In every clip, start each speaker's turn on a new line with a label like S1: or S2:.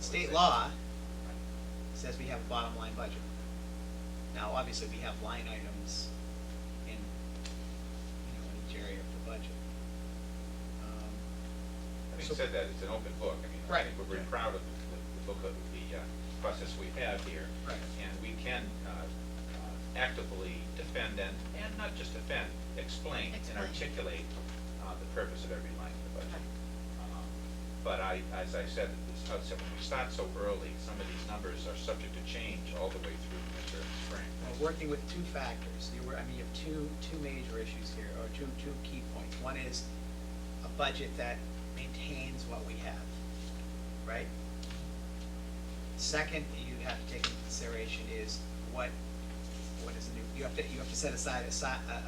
S1: state law says we have a bottom line budget. Now, obviously, we have line items in, in each area of the budget.
S2: Having
S1: So-
S2: said that, it's an open book. I mean, I
S1: Right.
S2: think we're very proud of the book of the process we have here.
S1: Right.
S2: And we can actively defend and not just defend, explain and
S3: Explain.
S2: articulate the purpose of every line of the budget. But as I said at this outset, when we start so early, some of these numbers are subject to change all the way through winter and spring.
S1: Well, working with two factors, you have two major issues here, or two key points. One is a budget that maintains what we have, right? Second, you have to take into consideration is what is the new, you have to set aside a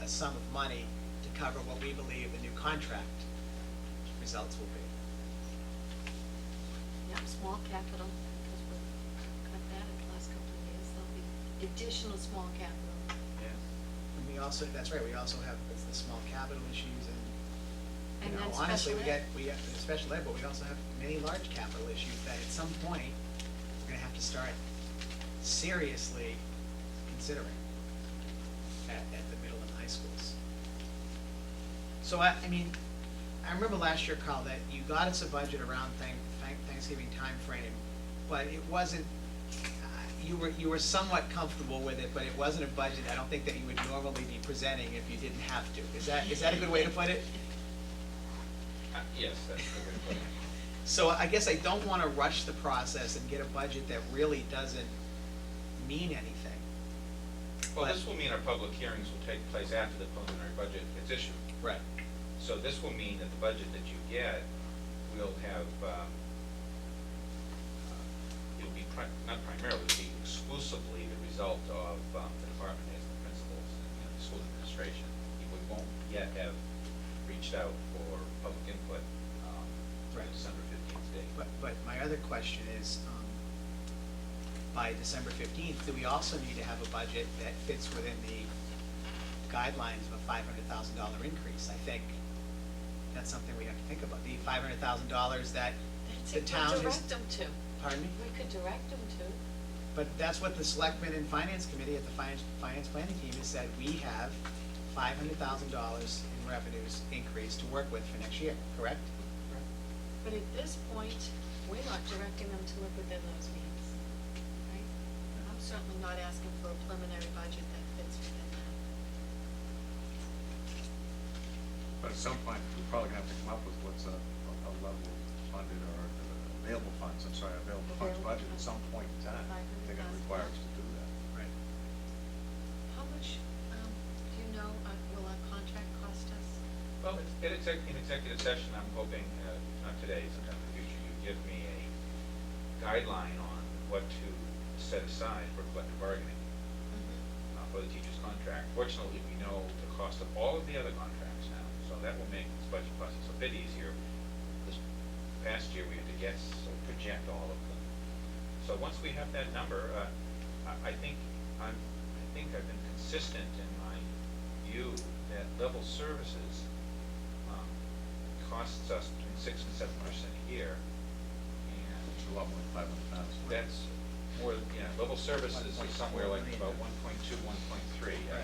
S1: sum of money to cover what we believe the new contract results will be.
S3: Yep, small capital, because we've cut that in the last couple of years, there'll be additional small capital.
S2: Yeah.
S1: And we also, that's right, we also have the small capital issues and,
S3: And
S1: you know,
S3: then
S1: honestly,
S3: special ed.
S1: we have the special ed, but we also have many large capital issues that at some point, we're gonna have to start seriously considering at the middle and high schools. So I mean, I remember last year, Carl, that you got us a budget around Thanksgiving timeframe, but it wasn't, you were somewhat comfortable with it, but it wasn't a budget I don't think that you would normally be presenting if you didn't have to. Is that a good way to put it?
S2: Yes, that's the way to put it.
S1: So I guess I don't want to rush the process and get a budget that really doesn't mean anything.
S2: Well,
S1: But-
S2: this will mean our public hearings will take place after the preliminary budget is issued.
S1: Right.
S2: So this will mean that the budget that you get will have, it'll be not primarily, it'll be exclusively the result of the department heads, the principals, and the school administration. We won't yet have reached out for public input
S1: Right.
S2: on December 15th date.
S1: But my other question is, by December 15th, do we also need to have a budget that fits within the guidelines of a $500,000 increase? I think that's something we have to think about. The $500,000 that
S3: That's
S1: the
S3: it,
S1: town
S3: we
S1: is.
S3: direct them to.
S1: Pardon me?
S3: We could direct them to.
S1: But that's what the selectmen and finance committee at the finance planning team has said, we have $500,000 in revenues increase to work with for next year, correct?
S3: But at this point, we're not directing them to live within those means, right? I'm certainly not asking for a preliminary budget that fits within that.
S4: But at some point, we're probably gonna have to come up with what's a level funded or available funds
S3: Available
S4: budget at
S3: funds.
S4: some point in time. They're gonna require us to do that.
S1: Right.
S3: How much, do you know, will our contract cost us?
S2: Well, in executive session, I'm hoping, not today, sometime in the future, you give me a guideline on what to set aside for collective bargaining for the teacher's contract. Fortunately, we know the cost of all of the other contracts now, so that will make this budget process a bit easier. This past year, we had to guess or project all of them. So once we have that number, I think I've been consistent in my view that level services costs us between 6% and 7% a year, and
S4: It's a lot more than $500,000.
S2: that's more, level services is
S1: 1.4
S2: somewhere like
S1: million.
S2: about 1.2, 1.3.
S1: Right.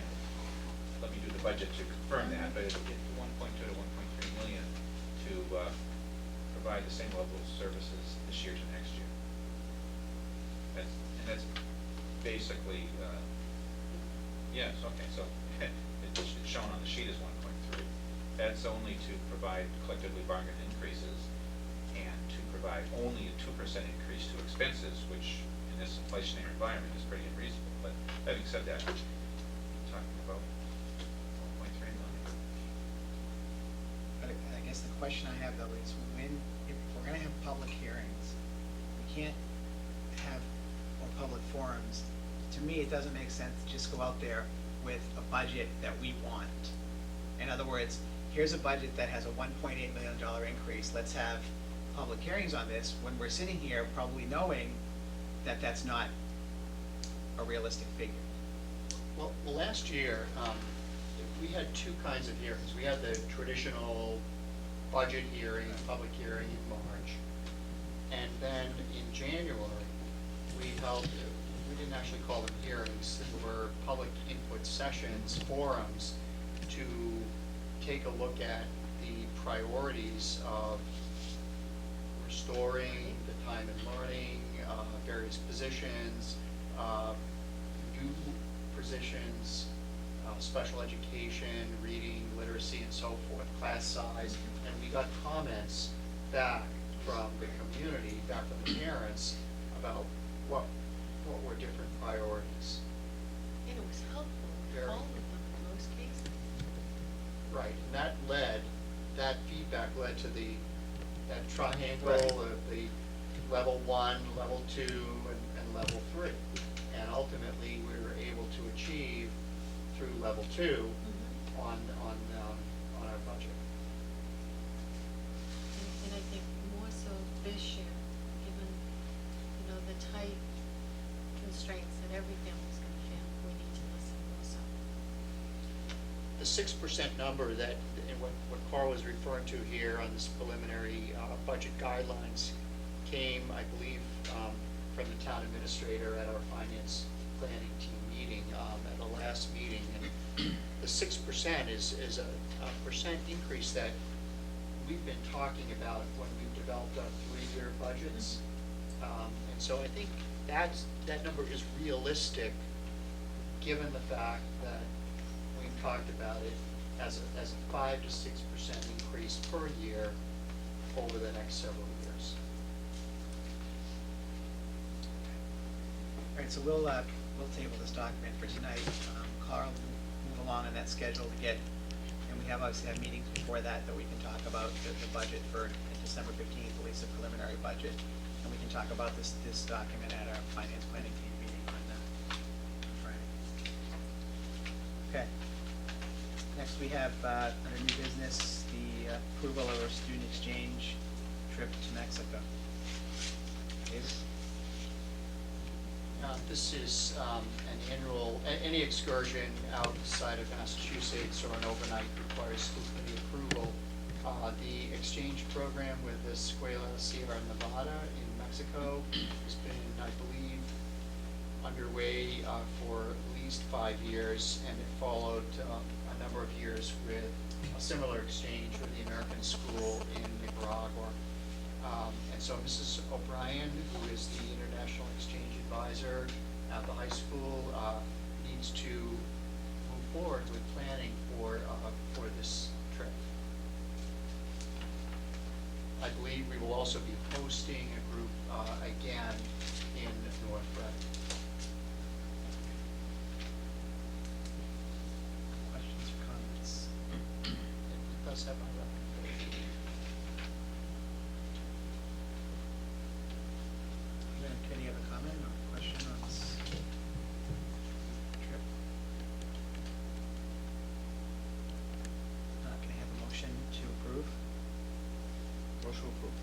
S2: Let me do the budget to confirm that, but it's 1.2 to 1.3 million to provide the same level of services this year to next year. That's basically, yes, okay, so it's shown on the sheet as 1.3. That's only to provide collectively bargained increases and to provide only a 2% increase to expenses, which in this inflationary environment is pretty unreasonable. But having said that, we're talking about 1.3 million.
S1: But I guess the question I have though is if we're gonna have public hearings, we can't have, or public forums, to me, it doesn't make sense to just go out there with a budget that we want. In other words, here's a budget that has a $1.8 million increase, let's have public hearings on this, when we're sitting here probably knowing that that's not a realistic figure.
S5: Well, last year, we had two kinds of hearings. We had the traditional budget hearing, public hearing in March. And then in January, held, we didn't actually call them hearings, they were public input sessions, forums, to take a look at the priorities of restoring the time and learning, various positions, new positions, special education, reading, literacy, and so forth, class size. And we got comments back from the community, back from the parents, about what were different priorities.
S3: And it was helpful,
S5: Very.
S3: all of them in most cases.
S5: Right, and that feedback led to that triangle
S1: Right.
S5: of the level 1, level 2, and level 3. And ultimately, we were able to achieve through level 2 on our budget.
S3: And I think more so this year, given, the tight constraints that every family's gonna have, we need to listen more so.
S5: The 6% number that, and what Carl was referring to here on this preliminary budget guidelines came, I believe, from the town administrator at our finance planning team meeting, at the last meeting. And the 6% is a percent increase that we've been talking about when we've developed our 3-year budgets. And so I think that number is realistic, given the fact that we've talked about it as a 5 to 6% increase per year over the next several years.
S1: All right, so we'll table this document for tonight. Carl, move along on that schedule to get, and we obviously have meetings before that we can talk about the budget for December 15th, at least a preliminary budget. And we can talk about this document at our finance planning team meeting on Friday. Okay. Next, we have, under new business, the approval of our student exchange trip to Mexico. David?
S5: This is an annual, any excursion outside of Massachusetts or an overnight requires school committee approval. The exchange program with the Escuela Sierra Nevada in Mexico has been, I believe, underway for at least 5 years, and it followed a number of years with a similar exchange with the American School in Nicaragua. And so Mrs. O'Brien, who is the International Exchange Advisor at the high school, needs to move forward with planning for this trip. I believe we will also be hosting a group again in North Reading.
S1: Questions or comments?
S5: It does have my recommendation.
S1: Any other comment or question on this trip? Can I have a motion to approve?
S4: Motion approved.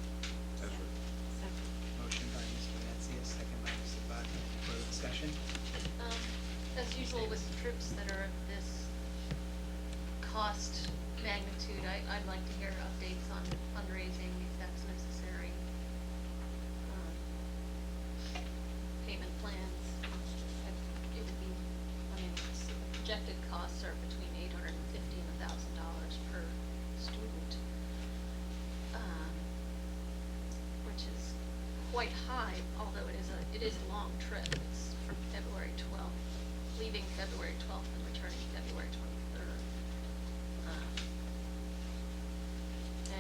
S4: That's right.
S3: Second.
S1: Motion by Mr. Metzger, second by Mrs. Bachman. Any further discussion?
S6: As usual with trips that are of this cost magnitude, I'd like to hear updates on fundraising if that's necessary. Payment plans, it would be, projected costs are between $850 and $1,000 per student, which is quite high, although it is a long trip. It's from February 12th, leaving February 12th and returning February 23rd.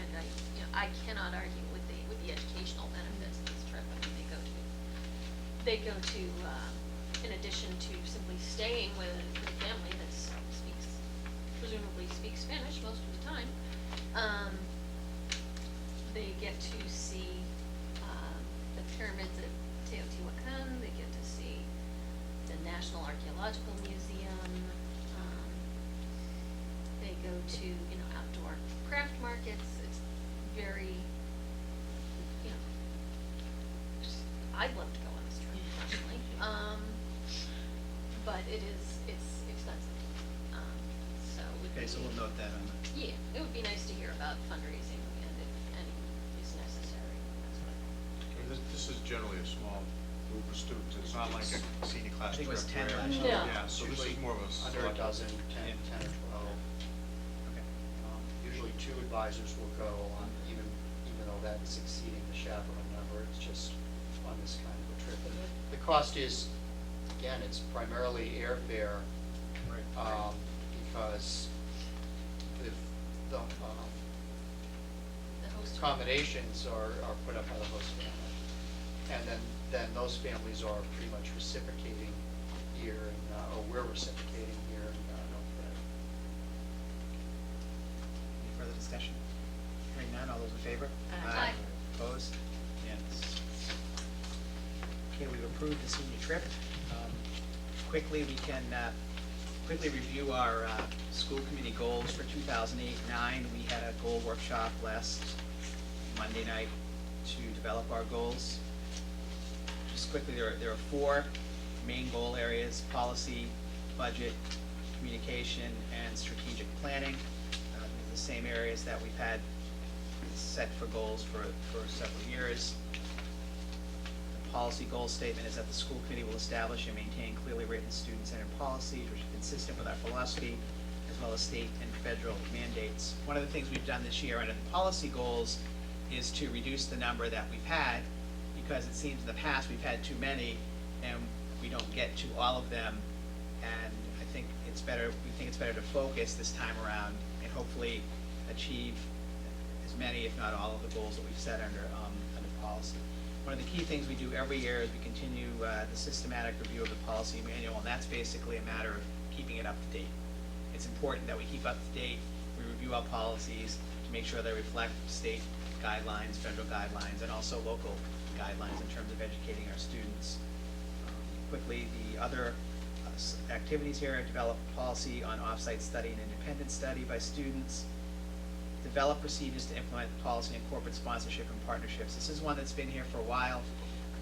S6: And I cannot argue with the educational benefits of this trip. I mean, they go to in addition to simply staying with a family that presumably speaks Spanish most of the time, they get to see the pyramids at Teotihuacan. They get to see the National Archaeological Museum. They go to outdoor craft markets. It's very, I'd love to go on this trip personally. But it's expensive. So it would
S1: Okay, so
S6: be-
S1: we'll note that on the.
S6: Yeah, it would be nice to hear about fundraising and if any is necessary. That's what I think.
S7: This is generally a small
S4: group of students. It's not like a senior class
S1: I think it
S4: trip.
S1: was 10
S4: where-
S1: last
S6: year. No.
S4: Yeah, so this is
S5: Usually
S4: more of a.
S5: under a
S4: select-
S5: dozen, 10
S1: Yeah.
S5: 10 or 12.
S1: Okay.
S5: Usually 2 advisors will go on, even though that is exceeding the chaperone number, it's just on this kind of a trip. And the cost is, again, it's primarily airfare,
S1: Right.
S5: because the
S6: The host.
S5: accommodations are put up by the host family. And then those families are pretty much reciprocating here, or we're reciprocating here in North Reading.
S1: Any further discussion? Hearing none, all those in favor?
S6: Aye.
S1: Opposed? Unanimous. Okay, we've approved the senior trip. Quickly, we can quickly review our school committee goals for 2008-9. We had a goal workshop last Monday night to develop our goals. Just quickly, there are 4 main goal areas: policy, budget, communication, and strategic planning. The same areas that we've had set for goals for several years. The policy goal statement is that the school committee will establish and maintain clearly written student-centered policies which are consistent with our philosophy, as well as state and federal mandates. One of the things we've done this year under the policy goals is to reduce the number that we've had, because it seems in the past we've had too many and we don't get to all of them. And I think it's better, we think it's better to focus this time around and hopefully achieve as many, if not all, of the goals that we've set under policy. One of the key things we do every year is we continue the systematic review of the policy manual, and that's basically a matter of keeping it up to date. It's important that we keep up to date, we review our policies to make sure they reflect state guidelines, federal guidelines, and also local guidelines in terms of educating our students. Quickly, the other activities here are develop policy on off-site study and independent study by students, develop procedures to implement policy and corporate sponsorship and partnerships. This is one that's been here for a while.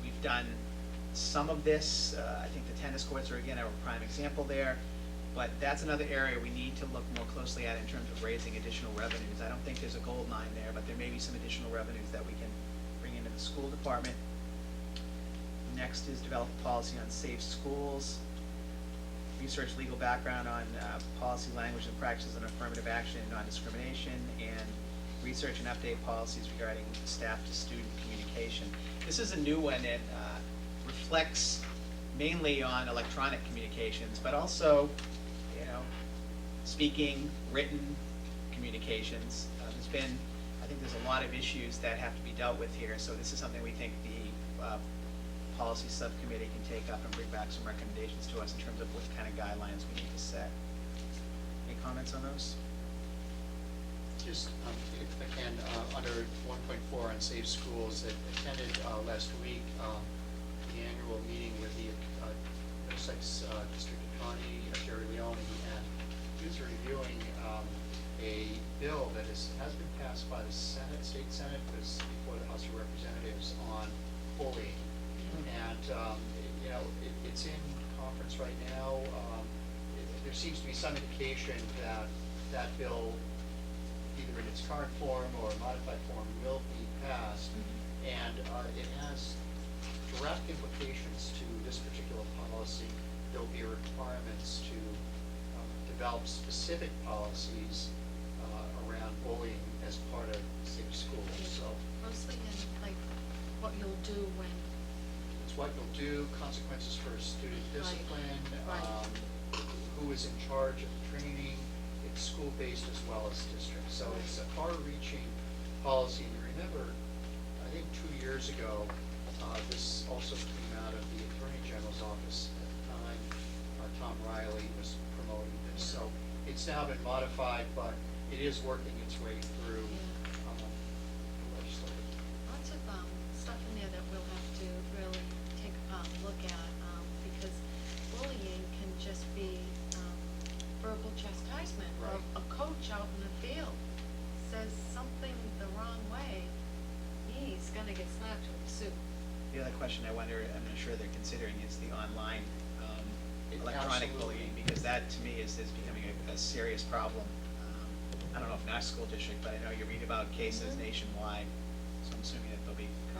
S1: We've done some of this. I think the tennis courts are, again, a prime example there. But that's another area we need to look more closely at in terms of raising additional revenues. I don't think there's a gold mine there, but there may be some additional revenues that we can bring into the school department. Next is develop a policy on safe schools. Research legal background on policy, language, and practices on affirmative action and non-discrimination, and research and update policies regarding staff-to-student communication. This is a new one that reflects mainly on electronic communications, but also, speaking, written communications. I think there's a lot of issues that have to be dealt with here, so this is something we think the policy subcommittee can take up and bring back some recommendations to us in terms of what kind of guidelines we need to set. Any comments on those?
S5: Just, if I can, under 1.4 on safe schools, I attended last week the annual meeting with the Middlesex District Attorney, Jerry Leone, and he was reviewing a bill that has been passed by the Senate, State Senate, but it's before the House of Representatives, on bullying. And, it's in conference right now. There seems to be some indication that that bill, either in its current form or modified form, will be passed. And it has direct implications to this particular policy. There'll be requirements to develop specific policies around bullying as part of safe schools. So
S3: Mostly in, like, what you'll do when,
S5: it's what you'll do, consequences for student discipline,
S3: right.
S5: Who is in charge of the training. It's school-based as well as district. So it's a far-reaching policy. And remember, I think 2 years ago, this also came out of the Attorney General's office at the time. Tom Riley was promoting this. So it's now been modified, but it is working its way through the legislature.
S3: lots of stuff in there that we'll have to really take a look at, because bullying can just be verbal chastisement. Or
S5: Right.
S3: a coach out in the field says something the wrong way, he's gonna get slapped with a suit.
S1: The other question I wonder, I'm not sure they're considering, is the online electronic
S5: Absolutely.
S1: bullying, because that, to me, is becoming a serious problem. I don't know if in our school district, but I know you read about cases
S3: Mhm.
S1: nationwide, so I'm assuming that there'll be